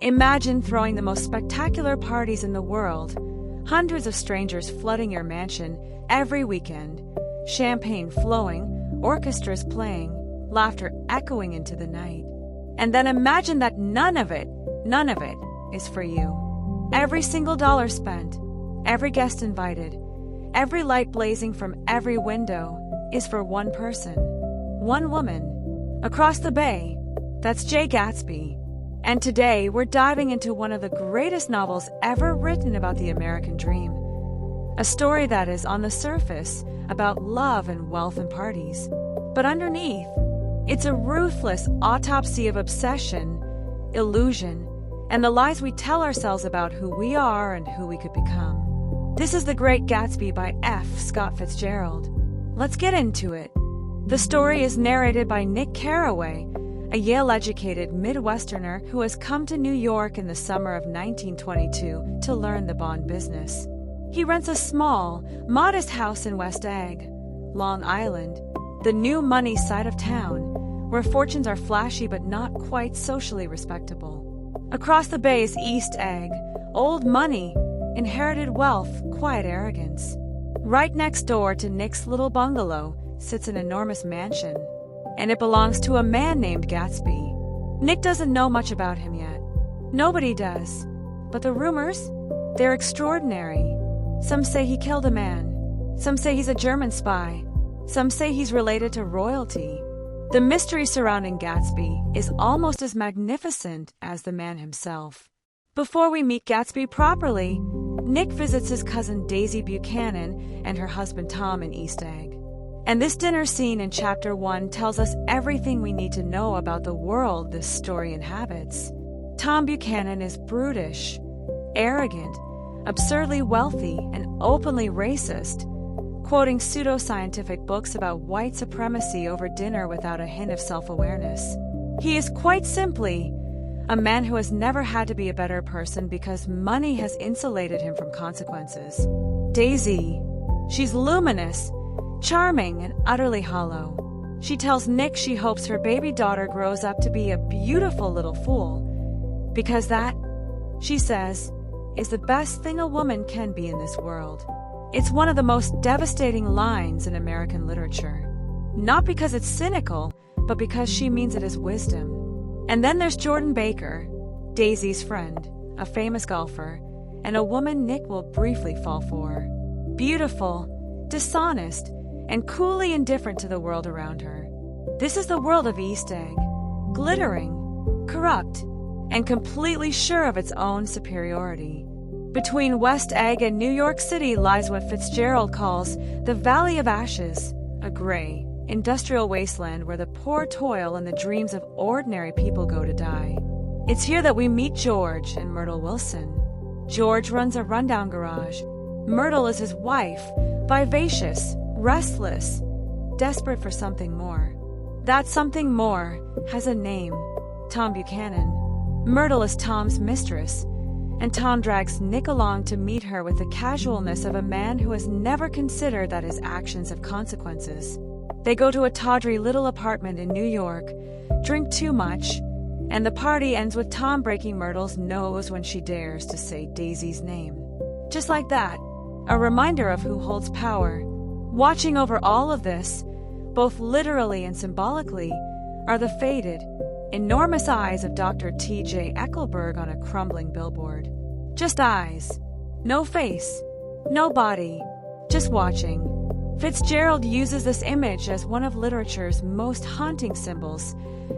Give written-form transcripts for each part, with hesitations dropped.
Imagine throwing the most spectacular parties in the world, hundreds of strangers flooding your mansion every weekend, champagne flowing, orchestras playing, laughter echoing into the night. And then imagine that none of it is for you. Every single dollar spent, every guest invited, every light blazing from every window is for one person, one woman, across the bay. That's Jay Gatsby. And today we're diving into one of the greatest novels ever written about the American dream. A story that is, on the surface, about love and wealth and parties. But underneath, it's a ruthless autopsy of obsession, illusion, and the lies we tell ourselves about who we are and who we could become. This is The Great Gatsby by F. Scott Fitzgerald. Let's get into it. The story is narrated by Nick Carraway, a Yale-educated Midwesterner who has come to New York in the summer of 1922 to learn the bond business. He rents a small, modest house in West Egg, Long Island, the new money side of town, where fortunes are flashy but not quite socially respectable. Across the bay is East Egg, old money, inherited wealth, quiet arrogance. Right next door to Nick's little bungalow sits an enormous mansion, and it belongs to a man named Gatsby. Nick doesn't know much about him yet. Nobody does. But the rumors? They're extraordinary. Some say he killed a man. Some say he's a German spy. Some say he's related to royalty. The mystery surrounding Gatsby is almost as magnificent as the man himself. Before we meet Gatsby properly, Nick visits his cousin Daisy Buchanan and her husband Tom in East Egg. And this dinner scene in Chapter 1 tells us everything we need to know about the world this story inhabits. Tom Buchanan is brutish, arrogant, absurdly wealthy, and openly racist, quoting pseudoscientific books about white supremacy over dinner without a hint of self-awareness. He is quite simply a man who has never had to be a better person because money has insulated him from consequences. Daisy, she's luminous, charming, and utterly hollow. She tells Nick she hopes her baby daughter grows up to be a beautiful little fool, because that, she says, is the best thing a woman can be in this world. It's one of the most devastating lines in American literature. Not because it's cynical, but because she means it as wisdom. And then there's Jordan Baker, Daisy's friend, a famous golfer, and a woman Nick will briefly fall for. Beautiful, dishonest, and coolly indifferent to the world around her. This is the world of East Egg, glittering, corrupt, and completely sure of its own superiority. Between West Egg and New York City lies what Fitzgerald calls the Valley of Ashes, a gray, industrial wasteland where the poor toil and the dreams of ordinary people go to die. It's here that we meet George and Myrtle Wilson. George runs a rundown garage. Myrtle is his wife, vivacious, restless, desperate for something more. That something more has a name, Tom Buchanan. Myrtle is Tom's mistress, and Tom drags Nick along to meet her with the casualness of a man who has never considered that his actions have consequences. They go to a tawdry little apartment in New York, drink too much, and the party ends with Tom breaking Myrtle's nose when she dares to say Daisy's name. Just like that, a reminder of who holds power. Watching over all of this, both literally and symbolically, are the faded, enormous eyes of Dr. T.J. Eckelberg on a crumbling billboard. Just eyes. No face. No body. Just watching. Fitzgerald uses this image as one of literature's most haunting symbols,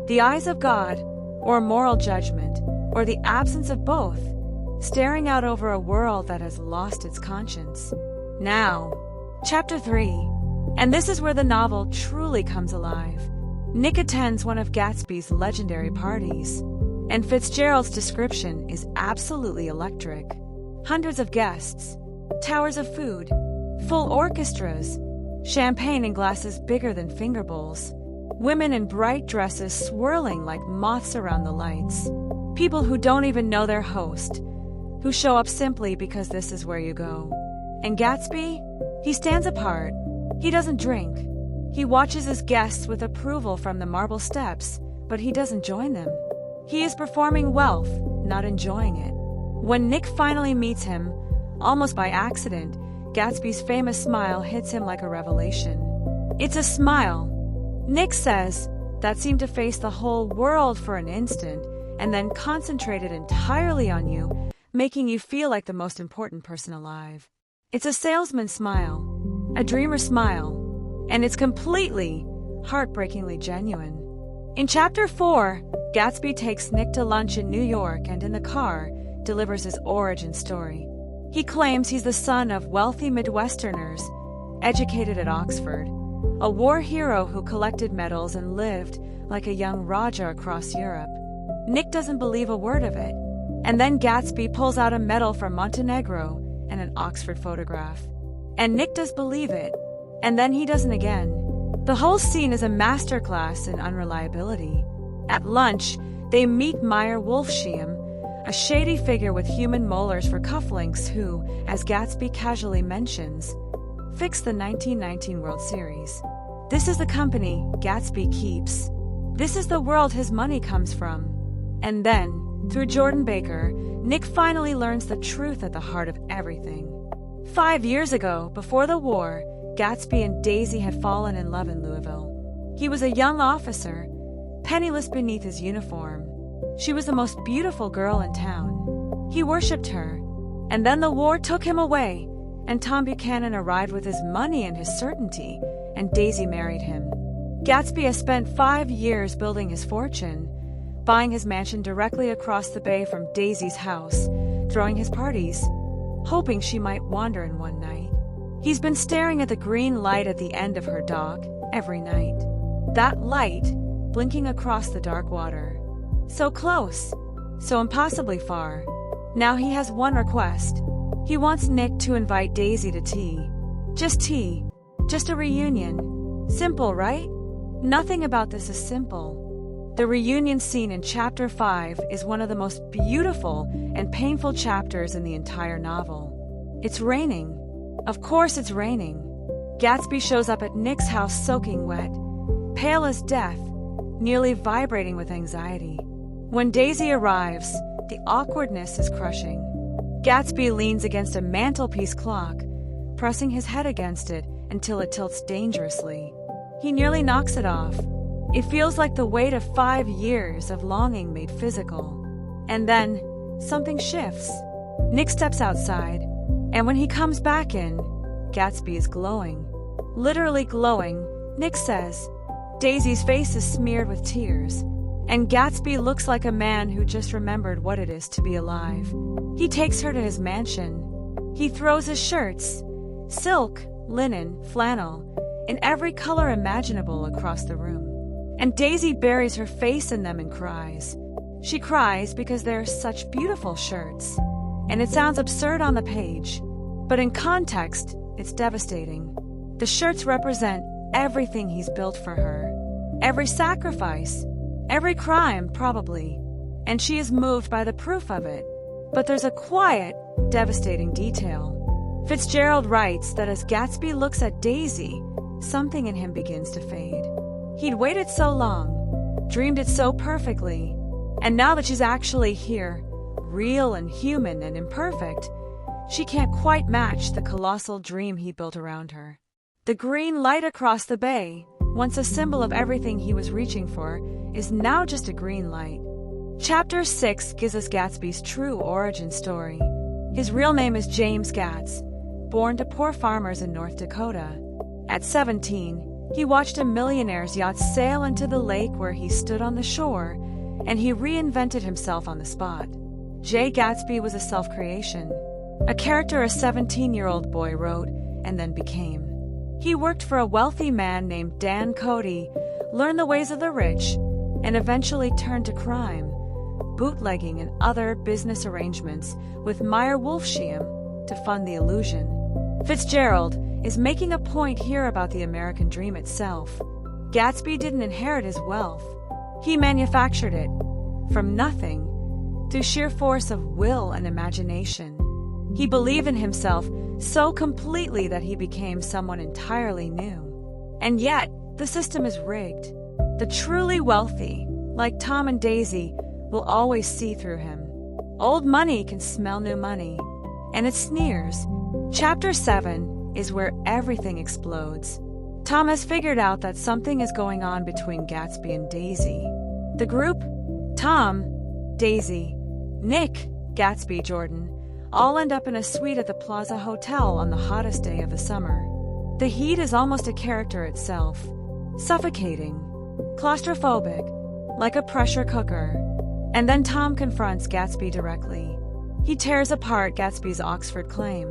the eyes of God, or moral judgment, or the absence of both, staring out over a world that has lost its conscience. Now, Chapter 3. And this is where the novel truly comes alive. Nick attends one of Gatsby's legendary parties, and Fitzgerald's description is absolutely electric. Hundreds of guests, towers of food, full orchestras, champagne in glasses bigger than finger bowls, women in bright dresses swirling like moths around the lights, people who don't even know their host, who show up simply because this is where you go. And Gatsby? He stands apart. He doesn't drink. He watches his guests with approval from the marble steps, but he doesn't join them. He is performing wealth, not enjoying it. When Nick finally meets him, almost by accident, Gatsby's famous smile hits him like a revelation. It's a smile, Nick says, that seemed to face the whole world for an instant and then concentrated entirely on you, making you feel like the most important person alive. It's a salesman's smile, a dreamer's smile, and it's completely, heartbreakingly genuine. In Chapter 4, Gatsby takes Nick to lunch in New York and in the car delivers his origin story. He claims he's the son of wealthy Midwesterners, educated at Oxford, a war hero who collected medals and lived like a young Raja across Europe. Nick doesn't believe a word of it, and then Gatsby pulls out a medal from Montenegro and an Oxford photograph. And Nick does believe it, and then he doesn't again. The whole scene is a masterclass in unreliability. At lunch, they meet Meyer Wolfsheim, a shady figure with human molars for cufflinks who, as Gatsby casually mentions, fixed the 1919 World Series. This is the company Gatsby keeps. This is the world his money comes from. And then, through Jordan Baker, Nick finally learns the truth at the heart of everything. 5 years ago, before the war, Gatsby and Daisy had fallen in love in Louisville. He was a young officer, penniless beneath his uniform. She was the most beautiful girl in town. He worshipped her. And then the war took him away, and Tom Buchanan arrived with his money and his certainty, and Daisy married him. Gatsby has spent 5 years building his fortune, buying his mansion directly across the bay from Daisy's house, throwing his parties, hoping she might wander in one night. He's been staring at the green light at the end of her dock every night. That light blinking across the dark water. So close, so impossibly far. Now he has one request. He wants Nick to invite Daisy to tea. Just a reunion. Simple, right? Nothing about this is simple. The reunion scene in Chapter 5 is one of the most beautiful and painful chapters in the entire novel. It's raining. Of course it's raining. Gatsby shows up at Nick's house soaking wet, pale as death, nearly vibrating with anxiety. When Daisy arrives, the awkwardness is crushing. Gatsby leans against a mantelpiece clock, pressing his head against it until it tilts dangerously. He nearly knocks it off. It feels like the weight of 5 years of longing made physical. And then, something shifts. Nick steps outside, and when he comes back in, Gatsby is glowing. Literally glowing, Nick says. Daisy's face is smeared with tears, and Gatsby looks like a man who just remembered what it is to be alive. He takes her to his mansion. He throws his shirts, silk, linen, flannel, in every color imaginable across the room. And Daisy buries her face in them and cries. She cries because they're such beautiful shirts. And it sounds absurd on the page, but in context, it's devastating. The shirts represent everything he's built for her. Every sacrifice, every crime, probably. And she is moved by the proof of it. But there's a quiet, devastating detail. Fitzgerald writes that as Gatsby looks at Daisy, something in him begins to fade. He'd waited so long, dreamed it so perfectly, and now that she's actually here, real and human and imperfect, she can't quite match the colossal dream he built around her. The green light across the bay, once a symbol of everything he was reaching for, is now just a green light. Chapter 6 gives us Gatsby's true origin story. His real name is James Gatz, born to poor farmers in North Dakota. At 17, he watched a millionaire's yacht sail into the lake where he stood on the shore, and he reinvented himself on the spot. Jay Gatsby was a self-creation, a character a 17-year-old boy wrote and then became. He worked for a wealthy man named Dan Cody, learned the ways of the rich, and eventually turned to crime, bootlegging and other business arrangements with Meyer Wolfsheim to fund the illusion. Fitzgerald is making a point here about the American dream itself. Gatsby didn't inherit his wealth. He manufactured it, from nothing, through sheer force of will and imagination. He believed in himself so completely that he became someone entirely new. And yet, the system is rigged. The truly wealthy, like Tom and Daisy, will always see through him. Old money can smell new money, and it sneers. Chapter 7 is where everything explodes. Tom has figured out that something is going on between Gatsby and Daisy. The group, Tom, Daisy, Nick, Gatsby, Jordan, all end up in a suite at the Plaza Hotel on the hottest day of the summer. The heat is almost a character itself, suffocating, claustrophobic, like a pressure cooker. And then Tom confronts Gatsby directly. He tears apart Gatsby's Oxford claim.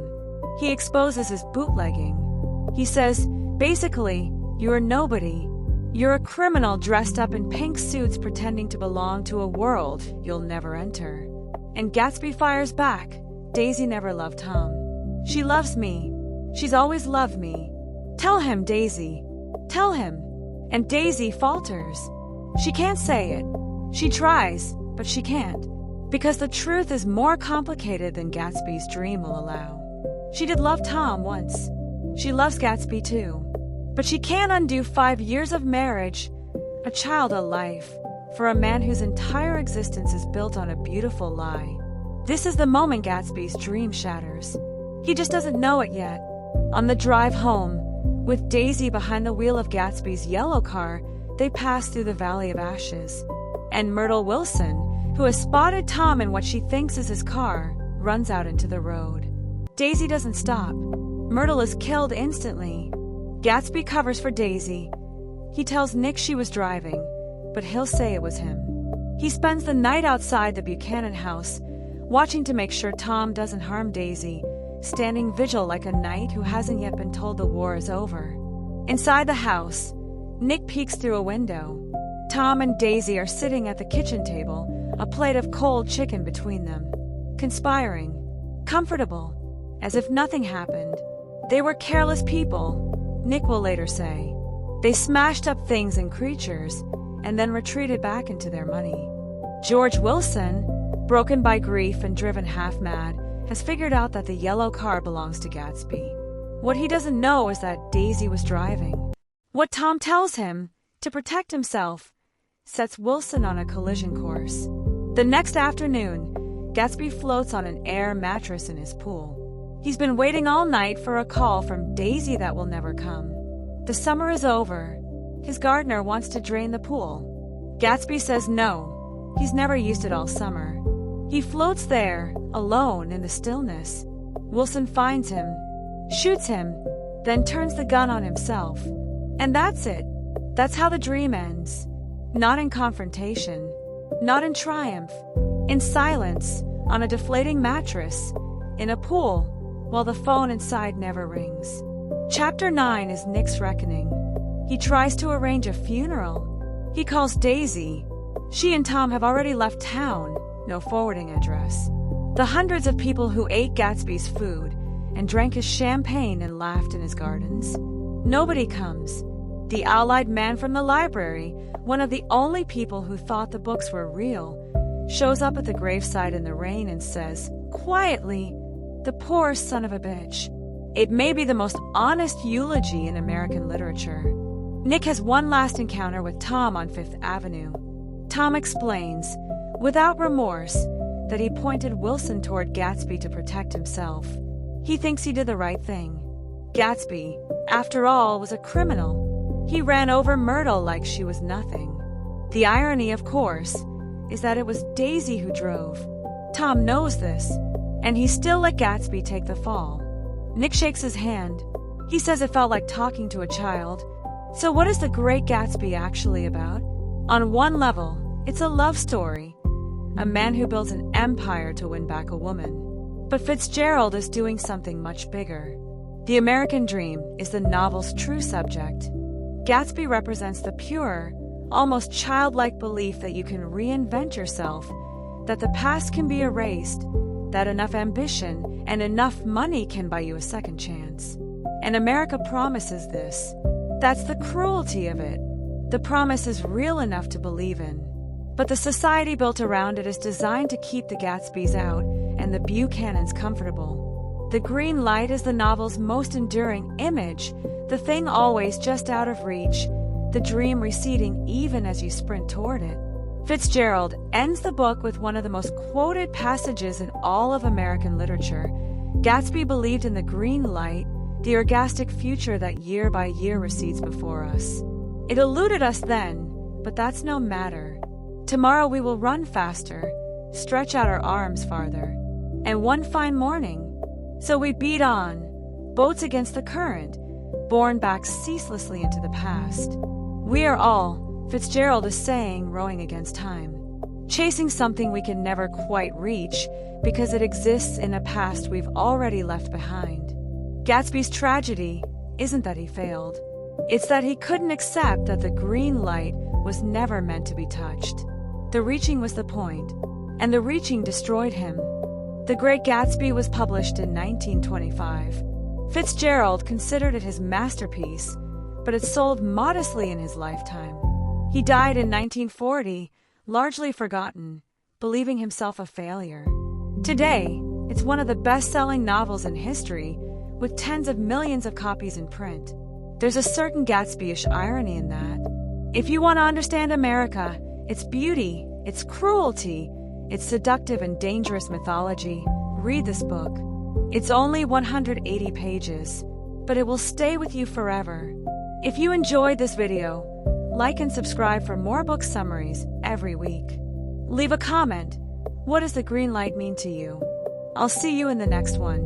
He exposes his bootlegging. He says, basically, you're a nobody. You're a criminal dressed up in pink suits pretending to belong to a world you'll never enter. And Gatsby fires back. Daisy never loved Tom. She loves me. She's always loved me. Tell him, Daisy. Tell him. And Daisy falters. She can't say it. She tries, but she can't. Because the truth is more complicated than Gatsby's dream will allow. She did love Tom once. She loves Gatsby too. But she can't undo 5 years of marriage, a child, a life, for a man whose entire existence is built on a beautiful lie. This is the moment Gatsby's dream shatters. He just doesn't know it yet. On the drive home, with Daisy behind the wheel of Gatsby's yellow car, they pass through the Valley of Ashes. And Myrtle Wilson, who has spotted Tom in what she thinks is his car, runs out into the road. Daisy doesn't stop. Myrtle is killed instantly. Gatsby covers for Daisy. He tells Nick she was driving, but he'll say it was him. He spends the night outside the Buchanan house, watching to make sure Tom doesn't harm Daisy, standing vigil like a knight who hasn't yet been told the war is over. Inside the house, Nick peeks through a window. Tom and Daisy are sitting at the kitchen table, a plate of cold chicken between them, conspiring, comfortable, as if nothing happened. They were careless people, Nick will later say. They smashed up things and creatures, and then retreated back into their money. George Wilson, broken by grief and driven half-mad, has figured out that the yellow car belongs to Gatsby. What he doesn't know is that Daisy was driving. What Tom tells him, to protect himself, sets Wilson on a collision course. The next afternoon, Gatsby floats on an air mattress in his pool. He's been waiting all night for a call from Daisy that will never come. The summer is over. His gardener wants to drain the pool. Gatsby says no. He's never used it all summer. He floats there, alone in the stillness. Wilson finds him, shoots him, then turns the gun on himself. And that's it. That's how the dream ends. Not in confrontation, not in triumph, in silence, on a deflating mattress, in a pool, while the phone inside never rings. Chapter 9 is Nick's reckoning. He tries to arrange a funeral. He calls Daisy. She and Tom have already left town, no forwarding address. The hundreds of people who ate Gatsby's food and drank his champagne and laughed in his gardens. Nobody comes. The owl-eyed man from the library, one of the only people who thought the books were real, shows up at the graveside in the rain and says, quietly, "The poor son of a bitch." It may be the most honest eulogy in American literature. Nick has one last encounter with Tom on Fifth Avenue. Tom explains, without remorse, that he pointed Wilson toward Gatsby to protect himself. He thinks he did the right thing. Gatsby, after all, was a criminal. He ran over Myrtle like she was nothing. The irony, of course, is that it was Daisy who drove. Tom knows this, and he still let Gatsby take the fall. Nick shakes his hand. He says it felt like talking to a child. So what is The Great Gatsby actually about? On one level, it's a love story. A man who builds an empire to win back a woman. But Fitzgerald is doing something much bigger. The American dream is the novel's true subject. Gatsby represents the pure, almost childlike belief that you can reinvent yourself, that the past can be erased, that enough ambition and enough money can buy you a second chance. And America promises this. That's the cruelty of it. The promise is real enough to believe in. But the society built around it is designed to keep the Gatsbys out and the Buchanans comfortable. The green light is the novel's most enduring image, the thing always just out of reach, the dream receding even as you sprint toward it. Fitzgerald ends the book with one of the most quoted passages in all of American literature. Gatsby believed in the green light, the orgastic future that year by year recedes before us. It eluded us then, but that's no matter. Tomorrow we will run faster, stretch out our arms farther, and one fine morning. So we beat on, boats against the current, borne back ceaselessly into the past. We are all, Fitzgerald is saying, rowing against time, chasing something we can never quite reach because it exists in a past we've already left behind. Gatsby's tragedy isn't that he failed. It's that he couldn't accept that the green light was never meant to be touched. The reaching was the point, and the reaching destroyed him. The Great Gatsby was published in 1925. Fitzgerald considered it his masterpiece, but it sold modestly in his lifetime. He died in 1940, largely forgotten, believing himself a failure. Today, it's one of the best-selling novels in history, with tens of millions of copies in print. There's a certain Gatsby-ish irony in that. If you want to understand America, its beauty, its cruelty, its seductive and dangerous mythology, read this book. It's only 180 pages, but it will stay with you forever. If you enjoyed this video, like and subscribe for more book summaries every week. Leave a comment. What does the green light mean to you? I'll see you in the next one.